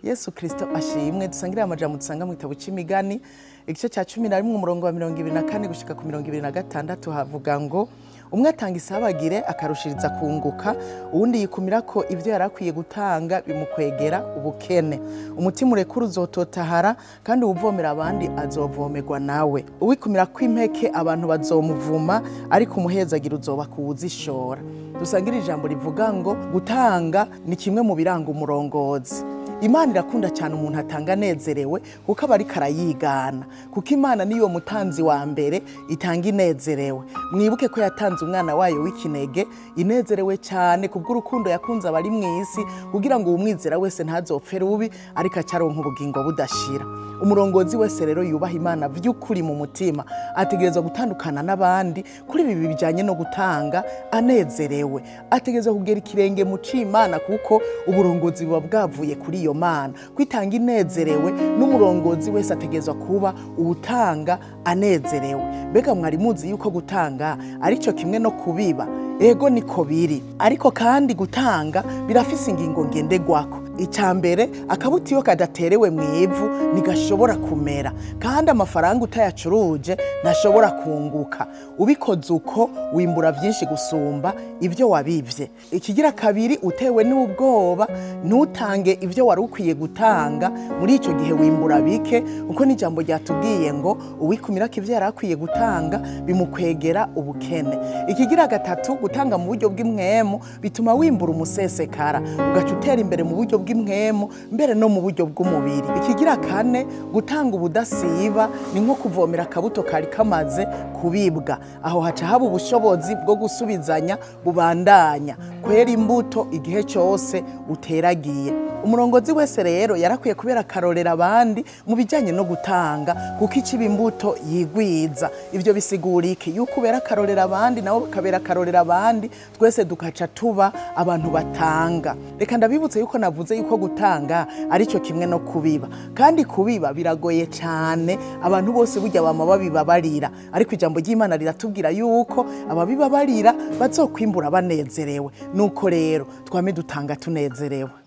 Yesu Kristo ashimwe. Dusangire amajambo dusanga mu gitabo c'Imigani igice ca 11 umurongo wa 24 gushika ku 26 havuga ngo umwe atanga isabagire akarushiriza kunguka, uwundi yikumira ko ivyo yarakwiye gutanga bimukwegera ubukene. Umutima urekura uzototahara, kandi uwuvomera abandi azovomerwa nawe. Uwikumira ko impeke abantu bazomuvuma, ariko umuhezagira uzoba kuwuzishora. Dusangira ijambo rivuga ngo gutanga ni kimwe mu biranga umurongozi. Imana irakunda cyane umuntu atanga anezerewe kuko aba ariko arayigana, kuko Imana niyo mutanzi wa mbere itanga inezerewe. Mwibuke ko yatanze umwana wayo w'ikinege inezerewe cyane kubw'urukundo yakunze abari mu isi, kugira ngo umwizera wese ntazopfe rubi ariko acaronka ubugingo budashira. Umurongozi wese rero yubaha Imana vy'ukuri mu mutima ategerezwa gutandukana n'abandi kuri ibi bijanye no gutanga anezerewe. Ategerezwa kugera ikirenge mu c'Imana, kuko uburongozi buba bwavuye kuri iyo Mana. Kwitanga inezerewe, n'umurongozi wese ategerezwa kuba uwutanga anezerewe. Mbega mwari muzi yuko gutanga arico kimwe no kubiba? Ego niko biri, ariko kandi gutanga birafise ingingo ngendegwako. Icambere, akabuto iyo kadaterewe mw'ivu ntigashobora kumera, kandi amafaranga utayacuruje ntashobora kunguka. Ubikoze uko wimbura vyinshi gusumba ivyo wabivye. Ikigira kabiri, utewe n'ubwoba ntutange ivyo wari ukwiye gutanga, muri ico gihe wimbura bike, uko n'ijambo ryatubwiye ngo uwikumira ko ivyo yarakwiye gutanga bimukwegera ubukene. Ikigira gatatu, gutanga mu buryo bw'imwemu bituma wimbura umusesekara, ugaca utera imbere mu buryo bw'imwemu, mbere no mu buryo bw'umubiri. Ikigira kane, gutanga ubudasiba ni nko kuvomera akabuto kari kamaze kubibwa. Aho haca haba ubushobozi bwo gusubizanya bubandanya kwera imbuto igihe cyose uteragiye. Umurongozi wese rero yarakwiye kubera akarorera abandi mu bijanye no gutanga, kuko ikiba imbuto yigwiza. Ivyo bisigura iki? Yuko ubera akarorera abandi nabo bakabera akarorera abandi, twese dukaca tuba abantu batanga. Reka ndabibutse yuko navuze yuko gutanga arico kimwe no kubiba, kandi kubiba biragoye cyane. Abantu bose burya bama babibabarira, ariko ijambo ry'Imana riratubwira yuko ababibabarira bazokwimbura banezerewe. Nuko rero twame dutanga tunezerewe.